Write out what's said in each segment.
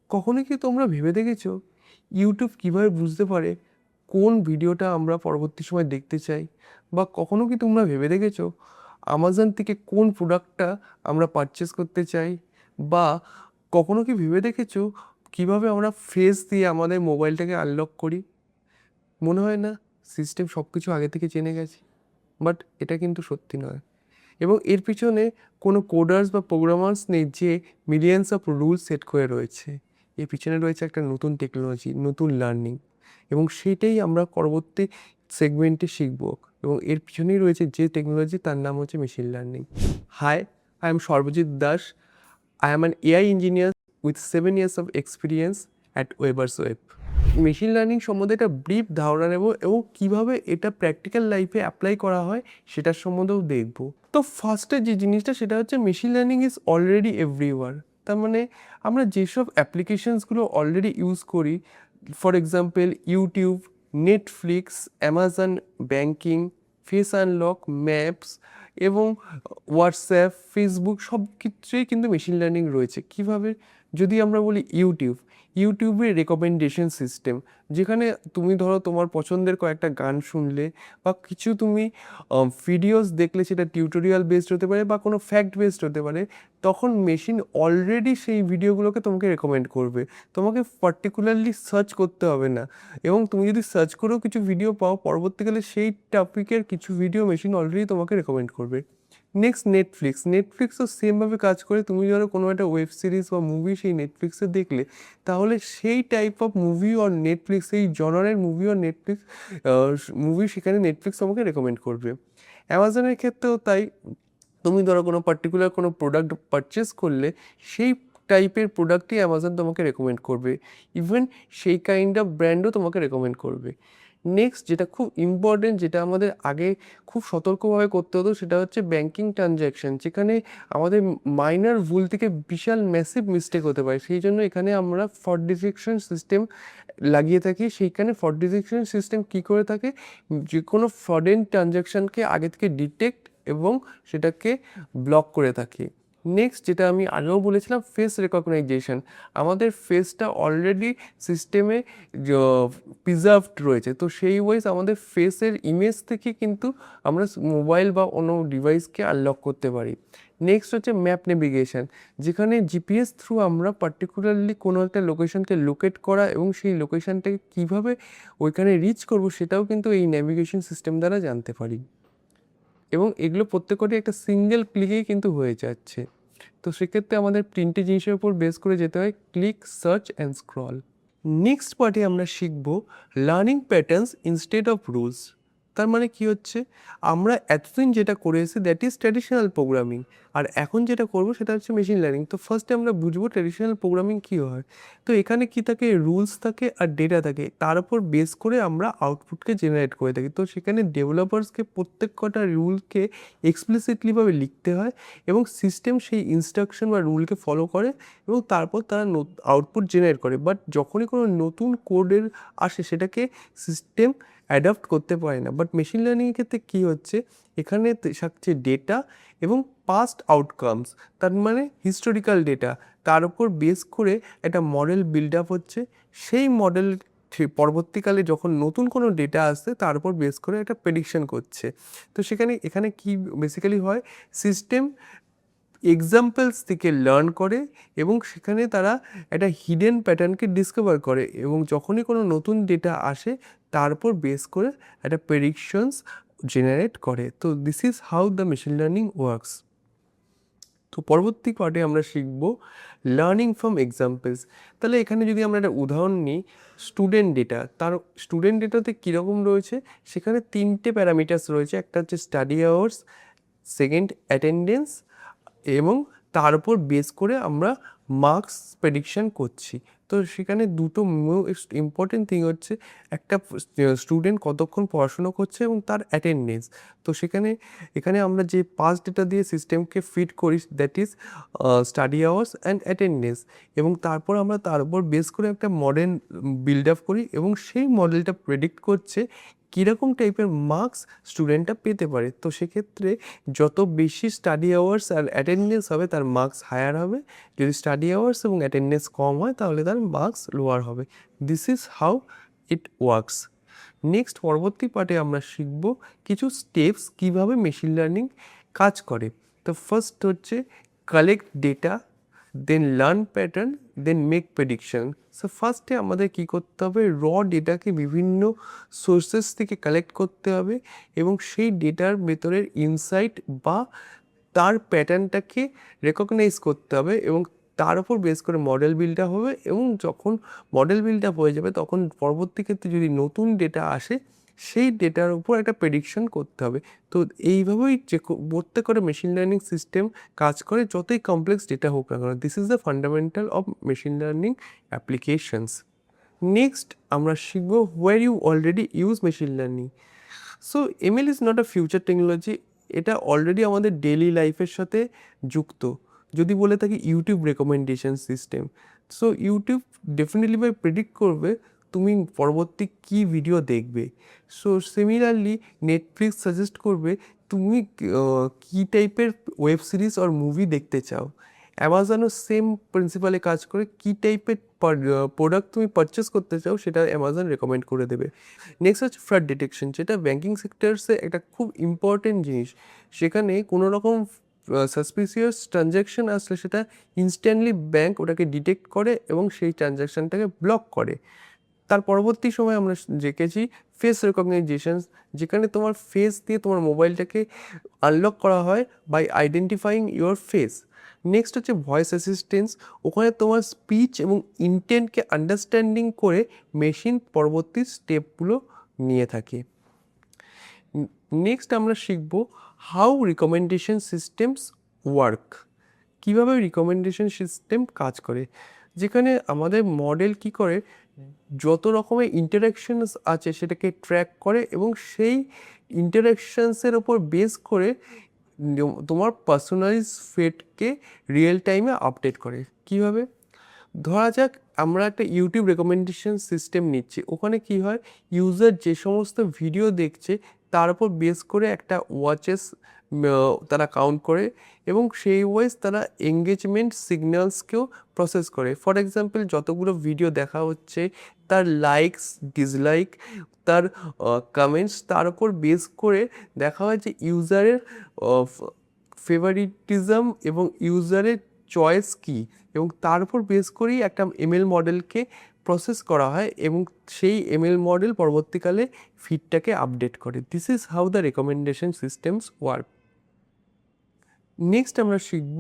কখনো কি তোমরা ভেবে দেখেছো ইউটিউব কিভাবে বুঝতে পারে কোন ভিডিওটা আমরা পরবর্তী সময় দেখতে চাই? বা কখনো কি তোমরা ভেবে দেখেছো আমাজন থেকে কোন প্রোডাক্টটা আমরা পারচেস করতে চাই? বা কখনো কি ভেবে দেখেছো কিভাবে আমরা ফেস দিয়ে আমাদের মোবাইলটাকে আনলক করি? মনে হয় না সিস্টেম সব কিছু আগে থেকে জেনে গেছে? বাট এটা কিন্তু সত্যি নয়। এবং এর পিছনে কোনো কোডার্স বা প্রোগ্রামার্স নেই যে মিলিয়ন্স অফ রুলস সেট করে রয়েছে। এর পিছনে রয়েছে একটা নতুন টেকনোলজি, নতুন লার্নিং, এবং সেটাই আমরা পরবর্তী সেগমেন্টে শিখব। এবং এর পিছনেই রয়েছে যে টেকনোলজি, তার নাম হচ্ছে machine learning. Hi, I am Sarbajit Das. I am an AI engineer with 7 years of experience at Weber's Web. Machine learning সম্বন্ধে একটা ব্রিফ ধারণা নেব এবং কীভাবে এটা প্র্যাকটিক্যাল লাইফে অ্যাপ্লাই করা হয় সেটার সম্বন্ধেও দেখব। তো ফার্স্টে যে জিনিসটা সেটা হচ্ছে machine learning is already everywhere. তার মানে আমরা যেসব অ্যাপ্লিকেশনসগুলো অলরেডি ইউজ করি, for example YouTube, Netflix, Amazon banking, face unlock, maps এবং হোয়াটসঅ্যাপ, ফেসবুক, সব ক্ষেত্রেই কিন্তু মেশিন লার্নিং রয়েছে। কিভাবে? যদি আমরা বলি ইউটিউবের রেকমেন্ডেশন সিস্টেম, যেখানে তুমি ধরো তোমার পছন্দের কয়েকটা গান শুনলে বা কিছু তুমি ভিডিওস দেখলে, সেটা টিউটোরিয়াল বেসড হতে পারে বা কোনো ফ্যাক্ট বেসড হতে পারে, তখন মেশিন অলরেডি সেই ভিডিওগুলোকে তোমাকে রেকমেন্ড করবে। তোমাকে পার্টিকুলারলি সার্চ করতে হবে না। এবং তুমি যদি সার্চ করেও কিছু ভিডিও পাও, পরবর্তীকালে সেই টপিকের কিছু ভিডিও মেশিন অলরেডি তোমাকে রেকমেন্ড করবে। নেক্সট নেটফ্লিক্সও সেমভাবে কাজ করে। তুমি ধরো কোনো একটা ওয়েব সিরিজ বা মুভি সেই নেটফ্লিক্সে দেখলে, তাহলে সেই type of movie or Netflix, সেই জনারের মুভি অর নেটফ্লিক্স মুভি সেখানে নেটফ্লিক্স তোমাকে রেকমেন্ড করবে। অ্যামাজনের ক্ষেত্রেও তাই। তুমি ধরো কোনো পার্টিকুলার কোনো প্রোডাক্ট পারচেস করলে, সেই টাইপের প্রোডাক্টই অ্যামাজন তোমাকে রেকমেন্ড করবে। ইভেন সেই কাইন্ড অফ ব্র্যান্ডও তোমাকে রেকমেন্ড করবে। নেক্সট যেটা খুব ইম্পর্টেন্ট, যেটা আমাদের আগে খুব সতর্কভাবে করতে হতো, সেটা হচ্ছে ব্যাঙ্কিং ট্রানজ্যাকশন, যেখানে আমাদের মাইনর ভুল থেকে বিশাল ম্যাসিভ মিস্টেক হতে পারে। সেই জন্য এখানে আমরা ফ্রড ডিটেকশন সিস্টেম লাগিয়ে থাকি। সেইখানে ফ্রড ডিটেকশন সিস্টেম কী করে থাকে, যে কোনো ফ্রডেন্ট ট্রানজ্যাকশানকে আগে থেকে ডিটেক্ট এবং সেটাকে ব্লক করে থাকে। নেক্সট যেটা আমি আগেও বলেছিলাম, ফেস রেকগনাইজেশন। আমাদের ফেসটা অলরেডি সিস্টেমে প্রিজার্ভড রয়েছে, তো সেই ওয়াইজ আমাদের ফেসের ইমেজ থেকে কিন্তু আমরা মোবাইল বা অন্য ডিভাইসকে আনলক করতে পারি। নেক্সট হচ্ছে ম্যাপ নেভিগেশন, যেখানে জিপিএস থ্রু আমরা পার্টিকুলারলি কোনো একটা লোকেশনকে লোকেট করা এবং সেই লোকেশনটাকে কীভাবে ওইখানে রিচ করব, সেটাও কিন্তু এই নেভিগেশন সিস্টেম দ্বারা জানতে পারি। এবং এগুলো প্রত্যেকটি একটা সিঙ্গেল ক্লিকেই কিন্তু হয়ে যাচ্ছে। তো সেক্ষেত্রে আমাদের তিনটে জিনিসের উপর বেস করে যেতে হয়: click, search and scroll. Next পার্টে আমরা শিখব learning patterns instead of rules. তার মানে কি হচ্ছে, আমরা এতদিন যেটা করে এসেছি দ্যাট ইজ ট্র্যাডিশনাল প্রোগ্রামিং, আর এখন যেটা করব সেটা হচ্ছে মেশিন লার্নিং। তো ফার্স্টে আমরা বুঝবো ট্র্যাডিশনাল প্রোগ্রামিং কী হয়। তো এখানে কি থাকে, রুলস থাকে আর ডেটা থাকে, তার উপর বেস করে আমরা আউটপুটকে জেনারেট করে থাকি। তো সেখানে ডেভেলপার্সকে প্রত্যেক কটা রুলকে এক্সপ্লিসিটলিভাবে লিখতে হয় এবং সিস্টেম সেই ইনস্ট্রাকশন বা রুলকে ফলো করে এবং তারপর তারা আউটপুট জেনারেট করে। বাট যখনই কোনো নতুন কোডের আসে, সেটাকে সিস্টেম অ্যাডাপ্ট করতে পারে না। বাট মেশিন লার্নিংয়ের ক্ষেত্রে কী হচ্ছে, এখানে থাকছে ডেটা এবং পাস্ট আউটকামস, তার মানে হিস্টোরিক্যাল ডেটা, তার উপর বেস করে একটা মডেল বিল্ড আপ হচ্ছে। সেই মডেল পরবর্তীকালে যখন নতুন কোনো ডেটা আসছে, তার উপর বেস করে একটা প্রেডিকশন করছে। তো এখানে কি বেসিক্যালি হয়, সিস্টেম এক্সাম্পলস থেকে লার্ন করে এবং সেখানে তারা একটা হিডেন প্যাটার্নকে ডিসকভার করে এবং যখনই কোনো নতুন ডেটা আসে, তার উপর বেস করে একটা প্রেডিকশনস জেনারেট করে। তো this is how the machine learning works. তো পরবর্তী পার্টে আমরা শিখব লার্নিং ফ্রম এক্সাম্পলস। তাহলে এখানে যদি আমরা একটা উদাহরণ নিই, স্টুডেন্ট ডেটা। তার স্টুডেন্ট ডেটাতে কীরকম রয়েছে, সেখানে তিনটে প্যারামিটার্স রয়েছে। একটা হচ্ছে স্টাডি আওয়ার্স, সেকেন্ড অ্যাটেন্ডেন্স, এবং তার উপর বেস করে আমরা মার্কস প্রেডিকশন করছি। তো সেখানে দুটো ইম্পর্টেন্ট থিং হচ্ছে, একটা স্টুডেন্ট কতক্ষণ পড়াশুনো করছে এবং তার অ্যাটেন্ডেন্স। তো এখানে আমরা যে পাস্ট ডেটা দিয়ে সিস্টেমকে ফিড করি, that is study hours and attendance, এবং তারপর আমরা তার উপর বেস করে একটা মডেল বিল্ড আপ করি এবং সেই মডেলটা প্রেডিক্ট করছে কীরকম টাইপের মার্কস স্টুডেন্টটা পেতে পারে। তো সেক্ষেত্রে যত বেশি স্টাডি আওয়ার্স আর অ্যাটেন্ডেন্স হবে তার মার্কস হায়ার হবে, যদি স্টাডি আওয়ার্স এবং অ্যাটেন্ডেন্স কম হয় তাহলে তার মার্কস লোয়ার হবে। This is how it works. Next পরবর্তী পার্টে আমরা শিখব কিছু স্টেপস কীভাবে মেশিন লার্নিং কাজ করে। তো ফার্স্ট হচ্ছে collect data, then learn pattern, then make prediction. So ফার্স্টে আমাদের কী করতে হবে, র ডেটাকে বিভিন্ন সোর্সেস থেকে কালেক্ট করতে হবে এবং সেই ডেটার ভেতরের ইনসাইট বা তার প্যাটার্নটাকে রেকগনাইজ করতে হবে এবং তার উপর বেস করে মডেল বিল্ড আপ হবে। এবং যখন মডেল বিল্ড আপ হয়ে যাবে তখন পরবর্তী ক্ষেত্রে যদি নতুন ডেটা আসে সেই ডেটার উপর একটা প্রেডিকশন করতে হবে। তো এইভাবেই যে প্রত্যেকটা মেশিন লার্নিং সিস্টেম কাজ করে, যতই কমপ্লেক্স ডেটা হোক না কেন। This is the fundamental of machine learning applications. Next আমরা শিখব where you already use machine learning. So ML is not a future technology, এটা অলরেডি আমাদের ডেইলি লাইফের সাথে যুক্ত। যদি বলে থাকি YouTube recommendation system, so YouTube definitely predict করবে তুমি পরবর্তী কী ভিডিও দেখবে। সো সিমিলারলি নেটফ্লিক্স সাজেস্ট করবে তুমি কী টাইপের ওয়েব সিরিজ আর মুভি দেখতে চাও। অ্যামাজনও সেম প্রিন্সিপালে কাজ করে, কী টাইপের প্রোডাক্ট তুমি পারচেস করতে চাও সেটা অ্যামাজন রেকমেন্ড করে দেবে। নেক্সট হচ্ছে ফ্রড ডিটেকশন, যেটা ব্যাঙ্কিং সেক্টরসে একটা খুব ইম্পর্টেন্ট জিনিস। সেখানে কোনো রকম সাসপিসিয়াস ট্রানজ্যাকশন আসলে সেটা ইনস্ট্যান্টলি ব্যাঙ্ক ওটাকে ডিটেক্ট করে এবং সেই ট্রানজ্যাকশানটাকে ব্লক করে। তার পরবর্তী সময় আমরা দেখেছি ফেস রেকগনাইজেশন, যেখানে তোমার ফেস দিয়ে তোমার মোবাইলটাকে আনলক করা হয় by identifying your face. Next হচ্ছে ভয়েস অ্যাসিস্ট্যান্স, ওখানে তোমার স্পিচ এবং ইন্টেন্টকে আন্ডারস্ট্যান্ডিং করে মেশিন পরবর্তী স্টেপগুলো নিয়ে থাকে। নেক্সট আমরা শিখব হাউ রিকমেন্ডেশন সিস্টেমস ওয়ার্ক, কীভাবে রিকমেন্ডেশন সিস্টেম কাজ করে। যেখানে আমাদের মডেল কি করে, যত রকমের ইন্টারাকশানস আছে সেটাকে ট্র্যাক করে এবং সেই ইন্টারাকশানসের ওপর বেস করে তোমার পার্সোনালাইজ ফিডকে রিয়েল টাইমে আপডেট করে। কীভাবে, ধরা যাক আমরা একটা ইউটিউব রেকমেন্ডেশন সিস্টেম নিচ্ছি, ওখানে কি হয়, ইউজার যে সমস্ত ভিডিও দেখছে তার উপর বেস করে একটা ওয়াচেস তারা কাউন্ট করে এবং সেই ওয়াইজ তারা এঙ্গেজমেন্ট সিগন্যালসকেও প্রসেস করে। ফর এক্সাম্পল, যতগুলো ভিডিও দেখা হচ্ছে তার লাইকস, ডিসলাইক, তার কমেন্টস, তার উপর বেস করে দেখা হয় যে ইউজারের ফেভারিটিজম এবং ইউজারের চয়েস কী, এবং তার উপর বেস করেই একটা এমএল মডেলকে প্রসেস করা হয় এবং সেই এমএল মডেল পরবর্তীকালে ফিডটাকে আপডেট করে। This is how the recommendation systems work. Next আমরা শিখব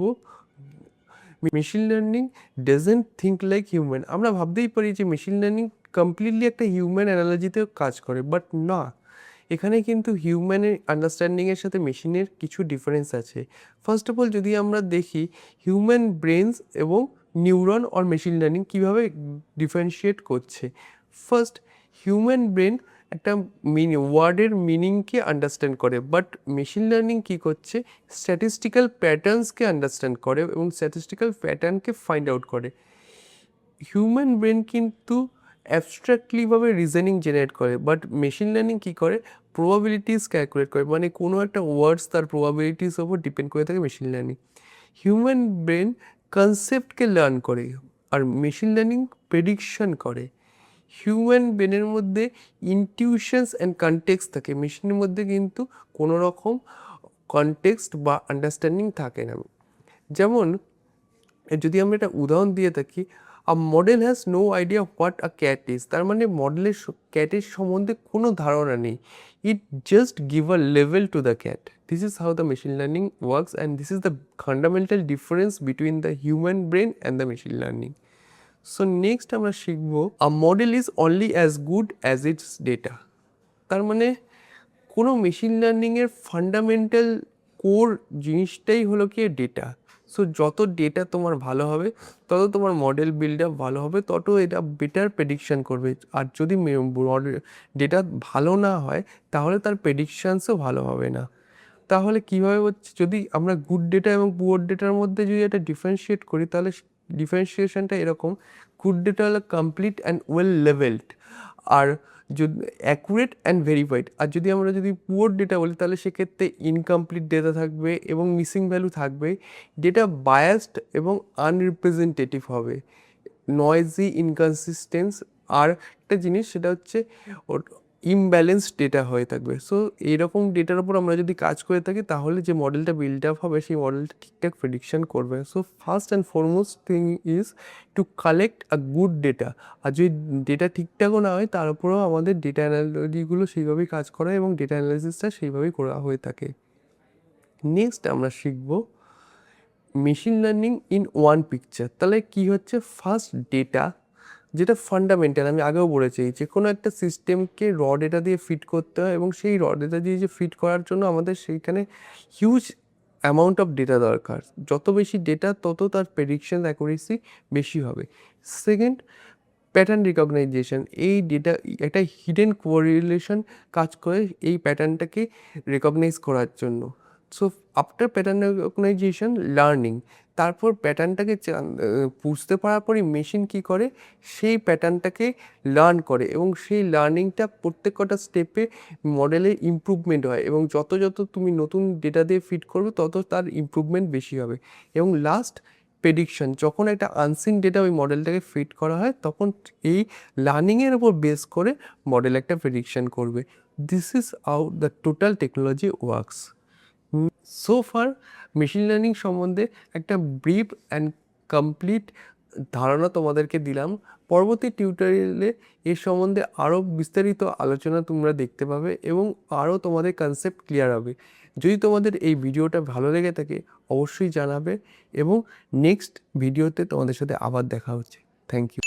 machine learning doesn't think like human. আমরা ভাবতেই পারি যে মেশিন লার্নিং কমপ্লিটলি একটা হিউম্যান অ্যানালজিতেও কাজ করে, বাট না, এখানে কিন্তু হিউম্যানের আন্ডারস্ট্যান্ডিংয়ের সাথে মেশিনের কিছু ডিফারেন্স আছে। ফার্স্ট অফ অল যদি আমরা দেখি হিউম্যান ব্রেনস এবং নিউরন অর মেশিন লার্নিং কীভাবে ডিফারেন্সিয়েট করছে। ফার্স্ট, হিউম্যান ব্রেন একটা ওয়ার্ডের মিনিংকে আন্ডারস্ট্যান্ড করে, বাট মেশিন লার্নিং কী করছে, স্ট্যাটিস্টিক্যাল প্যাটার্নসকে আন্ডারস্ট্যান্ড করে এবং স্ট্যাটিস্টিক্যাল প্যাটার্নকে ফাইন্ড আউট করে। হিউম্যান ব্রেন কিন্তু অ্যাবস্ট্রাক্টলিভাবে রিজনিং জেনারেট করে, বাট মেশিন লার্নিং কী করে, প্রবাবিলিটিস ক্যালকুলেট করে, মানে কোনো একটা ওয়ার্ডস তার প্রবাবিলিটিস ওপর ডিপেন্ড করে থাকে মেশিন লার্নিং। হিউম্যান ব্রেন কনসেপ্টকে লার্ন করে আর মেশিন লার্নিং প্রেডিকশন করে। হিউম্যান ব্রেনের মধ্যে ইনটিউশনস অ্যান্ড কনটেক্সট থাকে, মেশিনের মধ্যে কিন্তু কোনো রকম কনটেক্সট বা আন্ডারস্ট্যান্ডিং থাকে না। যেমন যদি আমরা একটা উদাহরণ দিয়ে থাকি, a model has no idea what a cat is, তার মানে মডেলের ক্যাটের সম্বন্ধে কোনো ধারণা নেই, it just give a level to the cat. This is how the machine learning works and this is the fundamental difference between the human brain and the machine learning. So next আমরা শিখব a model is only as good as its data. তার মানে কোনো machine লার্নিংয়ের fundamental core জিনিসটাই হলো কি data. So যত data তোমার ভালো হবে তত তোমার মডেল বিল্ড আপ ভালো হবে, তত এটা বেটার প্রেডিকশান করবে। আর যদি ডেটা ভালো না হয় তাহলে তার প্রেডিকশানসও ভালো হবে না। তাহলে কীভাবে হচ্ছে, যদি আমরা গুড ডেটা এবং পুয়ার ডেটার মধ্যে যদি এটা ডিফারেন্সিয়েট করি তাহলে ডিফারেন্সিয়েশনটা এরকম, গুড ডেটা হলো কমপ্লিট অ্যান্ড ওয়েল লেভেলড, আর যদি অ্যাকুরেট অ্যান্ড ভেরিফাইড। আর যদি পুওর ডেটা বলি তাহলে সেক্ষেত্রে ইনকমপ্লিট ডেটা থাকবে এবং মিসিং ভ্যালু থাকবে, ডেটা বায়াসড এবং আনরিপ্রেজেন্টেটিভ হবে, নয়েজি, ইনকনসিস্টেন্স। আর একটা জিনিস সেটা হচ্ছে ইমব্যালেন্সড ডেটা হয়ে থাকবে। সো এইরকম ডেটার উপর আমরা যদি কাজ করে থাকি তাহলে যে মডেলটা বিল্ড আপ হবে সেই মডেলটা ঠিকঠাক প্রেডিকশন করবে। So first and foremost thing is to collect a good data. আর যদি ডেটা ঠিকঠাকও না হয় তার উপরেও আমাদের ডেটা অ্যানালিটিগুলো সেইভাবেই কাজ করা এবং ডেটা অ্যানালিসিসটা সেইভাবেই করা হয়ে থাকে। নেক্সট আমরা শিখব machine learning in one picture. তাহলে কি হচ্ছে, ফার্স্ট ডেটা যেটা ফান্ডামেন্টাল, আমি আগেও বলেছি যে কোনো একটা সিস্টেমকে র ডেটা দিয়ে ফিট করতে হয় এবং সেই র ডেটা দিয়ে যে ফিট করার জন্য আমাদের সেইখানে হিউজ অ্যামাউন্ট অফ ডেটা দরকার। যত বেশি ডেটা তত তার প্রেডিকশন অ্যাকুরেসি বেশি হবে। Second, pattern recognition. এই ডেটা একটা হিডেন কোরিলেশন কাজ করে এই প্যাটার্নটাকে রেকগনাইজ করার জন্য। So after pattern recognition, learning. তারপর প্যাটার্নটাকে বুঝতে পারার পরই মেশিন কী করে, সেই প্যাটার্নটাকে লার্ন করে এবং সেই লার্নিংটা প্রত্যেক কটা স্টেপে মডেলের ইমপ্রুভমেন্ট হয় এবং যত যত তুমি নতুন ডেটা দিয়ে ফিট করবে তত তার ইমপ্রুভমেন্ট বেশি হবে। এবং লাস্ট, প্রেডিকশন। যখন একটা আনসিন ডেটা ওই মডেলটাকে ফিট করা হয় তখন এই লার্নিংয়ের উপর বেস করে মডেল একটা প্রেডিকশন করবে। This is how the total technology works. So far machine learning সম্বন্ধে একটা ব্রিফ অ্যান্ড কমপ্লিট ধারণা তোমাদেরকে দিলাম। পরবর্তী টিউটোরিয়ালে এর সম্বন্ধে আরও বিস্তারিত আলোচনা তোমরা দেখতে পাবে এবং আরও তোমাদের কনসেপ্ট ক্লিয়ার হবে। যদি তোমাদের এই ভিডিওটা ভালো লেগে থাকে অবশ্যই জানাবে এবং নেক্সট ভিডিওতে তোমাদের সাথে আবার দেখা হচ্ছে। Thank you.